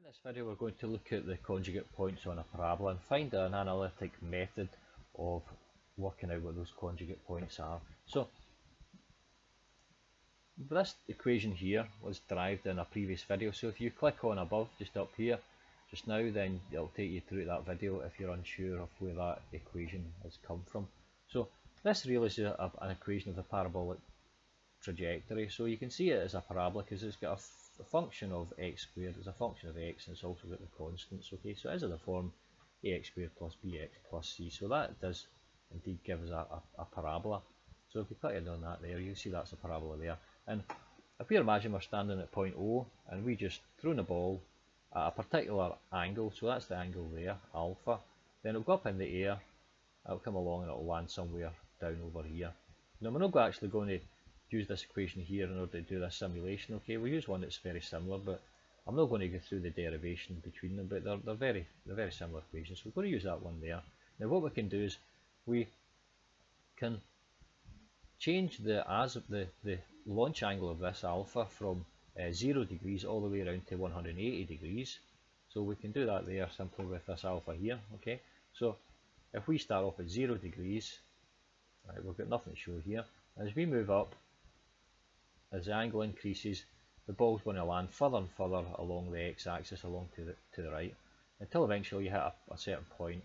this video we're going to look at the conjugate points on a parabola and find an analytic method of working out what those conjugate points are. So this equation here was derived in a previous video, so if you click on above just up here just now, then it'll take you through that video if you're unsure of where that equation has come from. So this really is an equation of the parabolic trajectory. So you can see it as a parabola because it's got a function of x squared as a function of x, and it's also got the constants. Okay, so it is in the form ax squared plus bx plus c. So that does indeed give us a parabola. So if you click on that there, you see that's a parabola there. And if we imagine we're standing at point O and we just throw the ball at a particular angle, so that's the angle there, alpha, then it'll go up in the air, it'll come along and it'll land somewhere down over here. Now we're not actually going to use this equation here in order to do this simulation. Okay, we'll use one that's very similar, but I'm not going to go through the derivation between them, but they're very similar equations, so we're going to use that one there. Now what we can do is we can change the launch angle of this alpha from 0 degrees all the way around to 180 degrees. So we can do that there simply with this alpha here. Okay, so if we start off at 0 degrees, right, we've got nothing to show here. As we move up, as the angle increases, the ball's going to land further and further along the x-axis, along to the right, until eventually you hit a certain point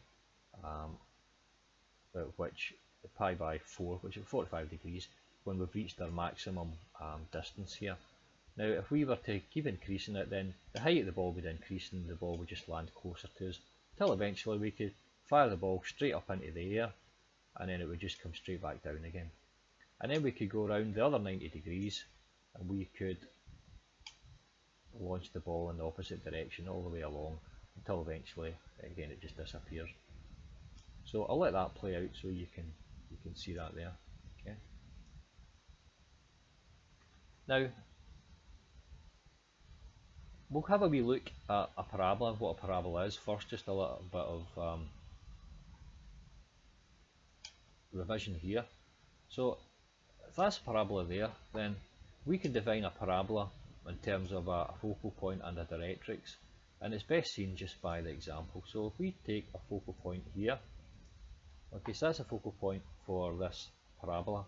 at which pi by 4, which is 45 degrees, when we've reached our maximum distance here. Now if we were to keep increasing it, then the height of the ball would increase and the ball would just land closer to us, until eventually we could fire the ball straight up into the air, and then it would just come straight back down again. And then we could go around the other 90 degrees and we could launch the ball in the opposite direction all the way along until eventually, again, it just disappears. So I'll let that play out so you can see that there. Okay. Now we'll have a wee look at a parabola, what a parabola is first, just a little bit of revision here. So if that's a parabola there, then we can define a parabola in terms of a focal point and a directrix, and it's best seen just by the example. So if we take a focal point here, okay, so that's a focal point for this parabola,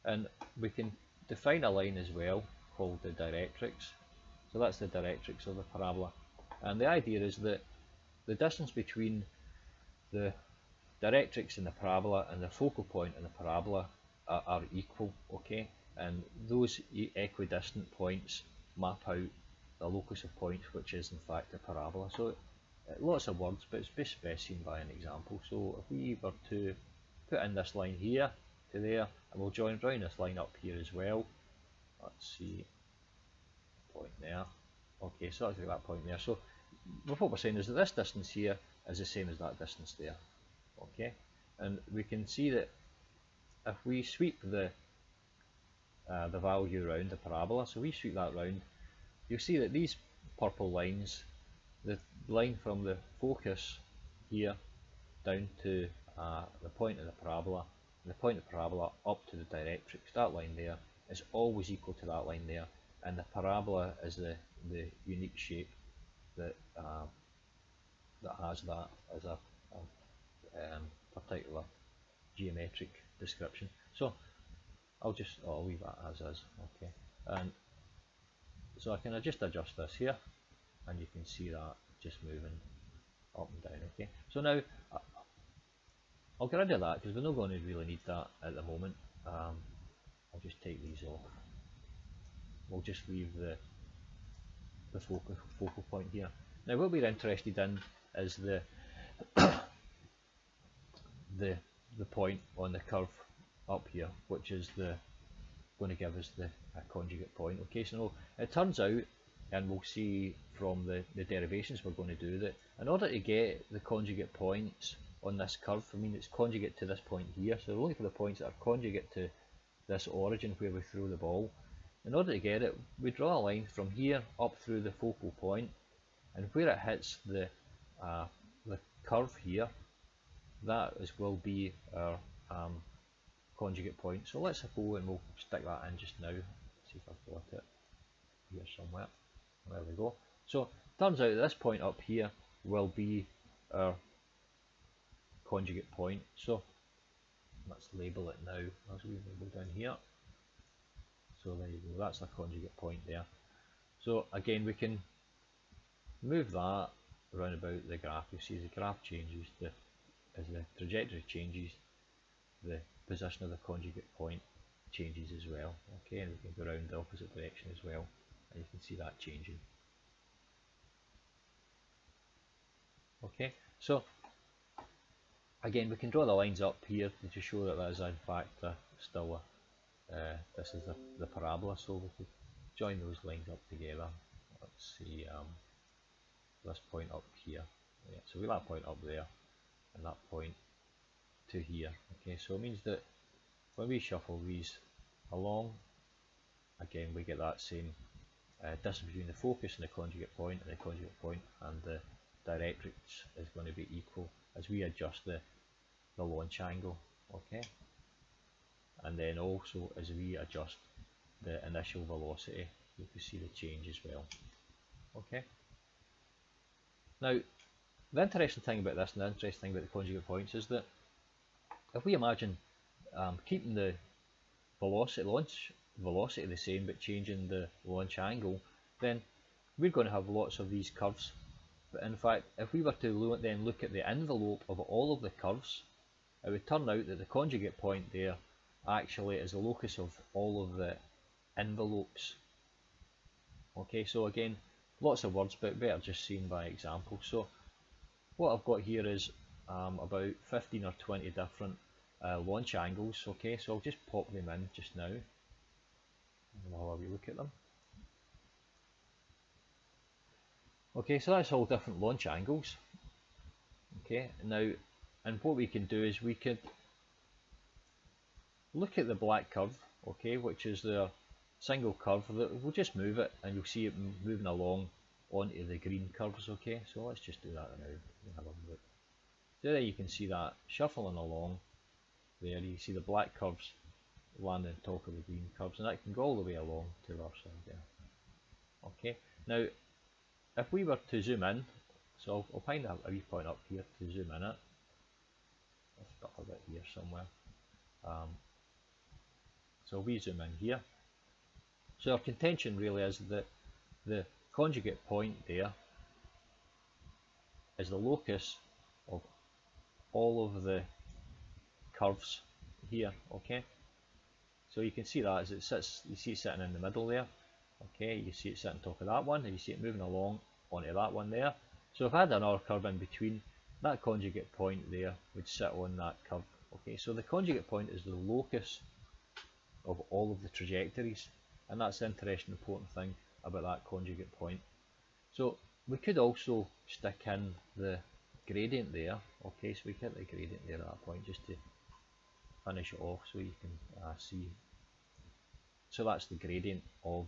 and we can define a line as well called the directrix. So that's the directrix of the parabola, and the idea is that the distance between the directrix in the parabola and the focal point in the parabola are equal, okay, and those equidistant points map out the locus of points, which is in fact a parabola. So lots of words, but it's best seen by an example. So if we were to put in this line here to there, and we'll join around this line up here as well. Let's see, point there. Okay, so that's that point there. So what we're saying is that this distance here is the same as that distance there. Okay, and we can see that if we sweep the value around the parabola, so we sweep that round, you'll see that these purple lines, the line from the focus here down to the point of the parabola, and the point of the parabola up to the directrix, that line there is always equal to that line there, and the parabola is the unique shape that has that as a particular geometric description. So I'll leave that as is. Okay, and so I can just adjust this here, and you can see that just moving up and down. Okay, so now I'll get rid of that because we're not going to really need that at the moment. I'll just take these off. We'll just leave the focal point here. Now what we're interested in is the the point on the curve up here, which is going to give us the conjugate point. Okay, so it turns out, and we'll see from the derivations we're going to do, that in order to get the conjugate points on this curve, I mean it's conjugate to this point here, so we're looking for the points that are conjugate to this origin where we throw the ball. In order to get it, we draw a line from here up through the focal point, and where it hits the curve here, that will be our conjugate point. So let's go and we'll stick that in just now. See if I've got it here somewhere. There we go. So turns out this point up here will be our conjugate point. So let's label it now. As we label down here. So there you go. That's a conjugate point there. So again, we can move that around about the graph. You see the graph changes, as the trajectory changes, the position of the conjugate point changes as well. Okay, and we can go around the opposite direction as well, and you can see that changing. Okay, so again, we can draw the lines up here to show that that is in fact still this is the parabola. So we could join those lines up together. Let's see, this point up here. Yeah, so we have that point up there, and that point to here. Okay, so it means that when we shuffle these along, again we get that same distance between the focus and the conjugate point, and the directrix is going to be equal as we adjust the launch angle. Okay, and then also as we adjust the initial velocity, you can see the change as well. Okay, now the interesting thing about this and the interesting thing about the conjugate points is that if we imagine keeping the launch velocity the same but changing the launch angle, then we're going to have lots of these curves. But in fact, if we were to then look at the envelope of all of the curves, it would turn out that the conjugate point there actually is the locus of all of the envelopes. Okay, so again, lots of words, but better just seen by example. So what I've got here is about 15 or 20 different launch angles. Okay, so I'll just pop them in just now and we'll have a look at them. Okay, so that's all different launch angles. Okay, now, and what we can do is we could look at the black curve, okay, which is the single curve. That we'll just move it and you'll see it moving along onto the green curves. Okay, so let's just do that now and have a look. So there you can see that shuffling along there. You see the black curves land on top of the green curves, and that can go all the way along to the other side there. Okay, now if we were to zoom in, so I'll find a wee point up here to zoom in it. Let's stop a bit here somewhere. So we zoom in here. So our contention really is that the conjugate point there is the locus of all of the curves here. Okay, so you can see that as it sits, you see it sitting in the middle there. Okay, you see it sitting on top of that one, and you see it moving along onto that one there. So if I had another curve in between, that conjugate point there would sit on that curve. Okay, so the conjugate point is the locus of all of the trajectories, and that's the interesting important thing about that conjugate point. So we could also stick in the gradient there. Okay, so we get the gradient there at that point just to finish it off so you can see. So that's the gradient of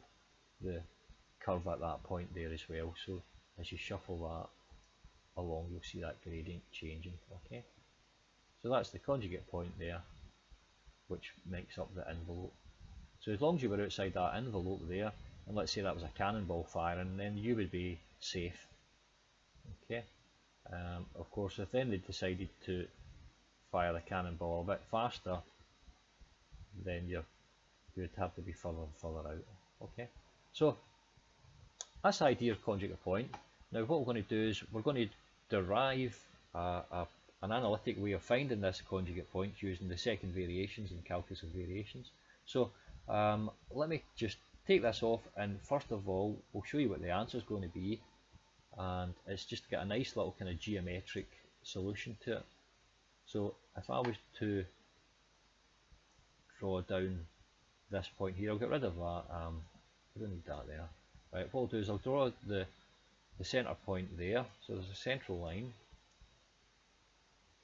the curve at that point there as well. So as you shuffle that along, you'll see that gradient changing. Okay, so that's the conjugate point there, which makes up the envelope. So as long as you were outside that envelope there, and let's say that was a cannonball firing, then you would be safe. Okay, of course if then they decided to fire the cannonball a bit faster, then you would have to be further and further out. Okay, so that's the idea of conjugate point. Now what we're going to do is we're going to derive an analytic way of finding this conjugate point using the second variations and calculus of variations. So let me just take this off, and first of all we'll show you what the answer is going to be, and it's just got a nice little kind of geometric solution to it. So if I was to draw down this point here, I'll get rid of that, we don't need that there. Right, what I'll do is I'll draw the centre point there. So there's a central line,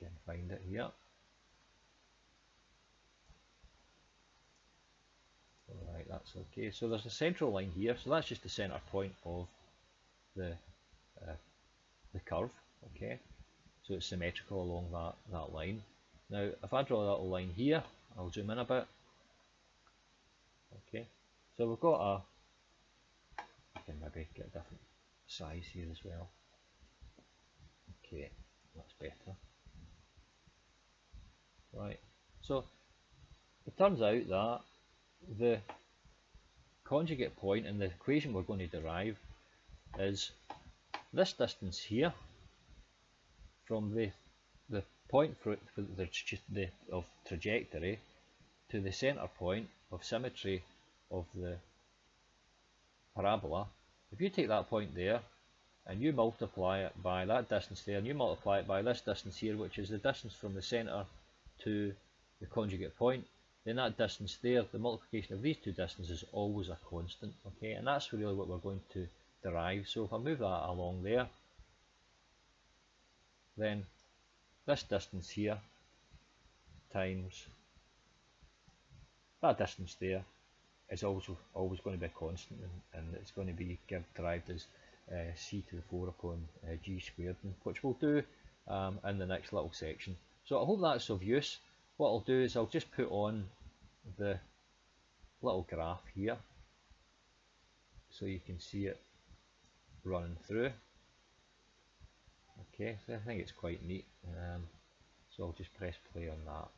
can find it here. Alright, that's okay. So there's a central line here, so that's just the centre point of the curve. Okay, so it's symmetrical along that line. Now if I draw that little line here, I'll zoom in a bit. Okay, so we've got can maybe get a different size here as well. Okay, that's better. Right, so it turns out that the conjugate point in the equation we're going to derive is this distance here from the point of trajectory to the centre point of symmetry of the parabola. If you take that point there and you multiply it by that distance there, and you multiply it by this distance here, which is the distance from the centre to the conjugate point, then that distance there, the multiplication of these two distances, is always a constant. Okay, and that's really what we're going to derive. So if I move that along there, then this distance here times that distance there is also always going to be a constant, and it's going to be derived as c to the 4 upon g squared, which we'll do in the next little section. So I hope that's of use. What I'll do is I'll just put on the little graph here so you can see it running through. Okay, so I think it's quite neat. So I'll just press play on that.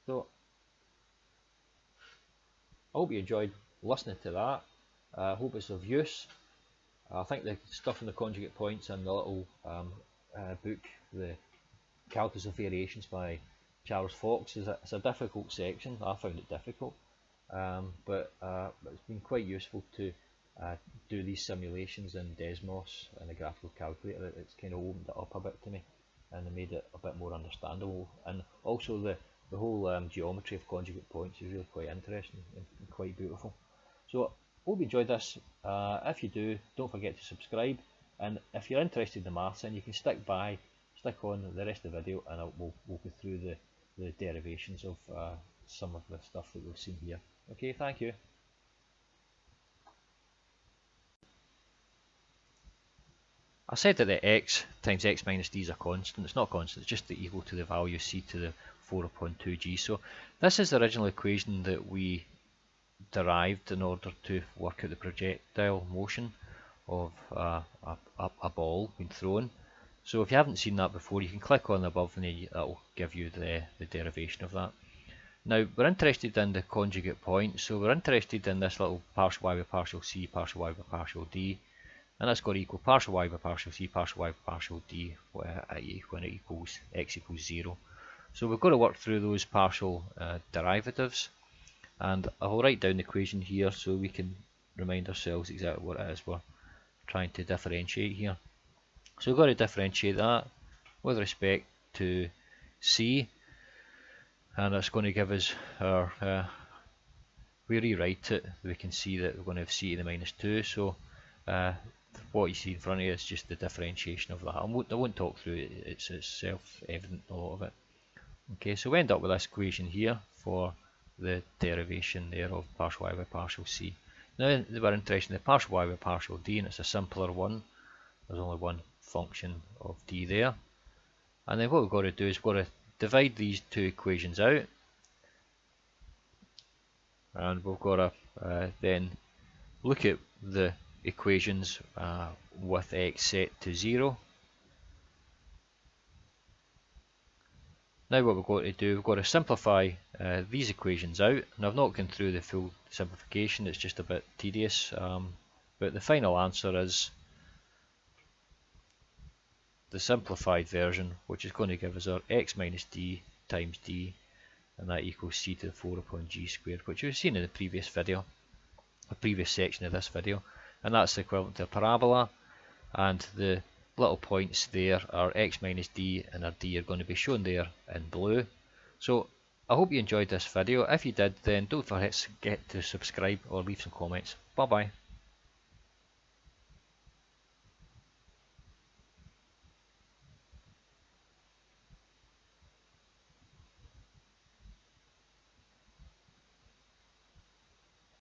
So I hope you enjoyed listening to that. I hope it's of use. I think the stuff in the conjugate points and the little book, the Calculus of Variations by Charles Fox, it's a difficult section. I found it difficult, but it's been quite useful to do these simulations in Desmos and the graphical calculator. It's kind of opened it up a bit to me, and it made it a bit more understandable. And also the whole geometry of conjugate points is really quite interesting and quite beautiful. So hope you enjoyed this. If you do, don't forget to subscribe, and if you're interested in the maths, then you can stick on the rest of the video, and we'll go through the derivations of some of the stuff that we've seen here. Okay, thank you. I said that the x times x minus d is a constant. It's not constant, it's just equal to the value c to the 4 upon 2g. So this is the original equation that we derived in order to work out the projectile motion of a ball being thrown. So if you haven't seen that before, you can click on the above and that will give you the derivation of that. Now we're interested in the conjugate point, so we're interested in this little partial y by partial c, partial y by partial d, and that's got to equal partial y by partial c, partial y by partial d when it equals x equals 0. So we've got to work through those partial derivatives, and I'll write down the equation here so we can remind ourselves exactly what it is we're trying to differentiate here. So we've got to differentiate that with respect to c, and that's going to give us our, we rewrite it, we can see that we're going to have c to the minus 2, so what you see in front of you is just the differentiation of that. I won't talk through it, it's self-evident, a lot of it. Okay, so we end up with this equation here for the derivation there of partial y by partial c. Now we're interested in the partial y by partial d, and it's a simpler one. There's only one function of d there. And then what we've got to do is we've got to divide these two equations out, and we've got to then look at the equations with x set to 0. Now what we've got to do, we've got to simplify these equations out, and I've not gone through the full simplification, it's just a bit tedious, but the final answer is the simplified version, which is going to give us our x minus d times d, and that equals c to the 4 upon g squared, which we've seen in the previous video, a previous section of this video, and that's equivalent to a parabola, and the little points there are x minus d and our d are going to be shown there in blue. So I hope you enjoyed this video. If you did, then don't forget to subscribe or leave some comments. Bye bye.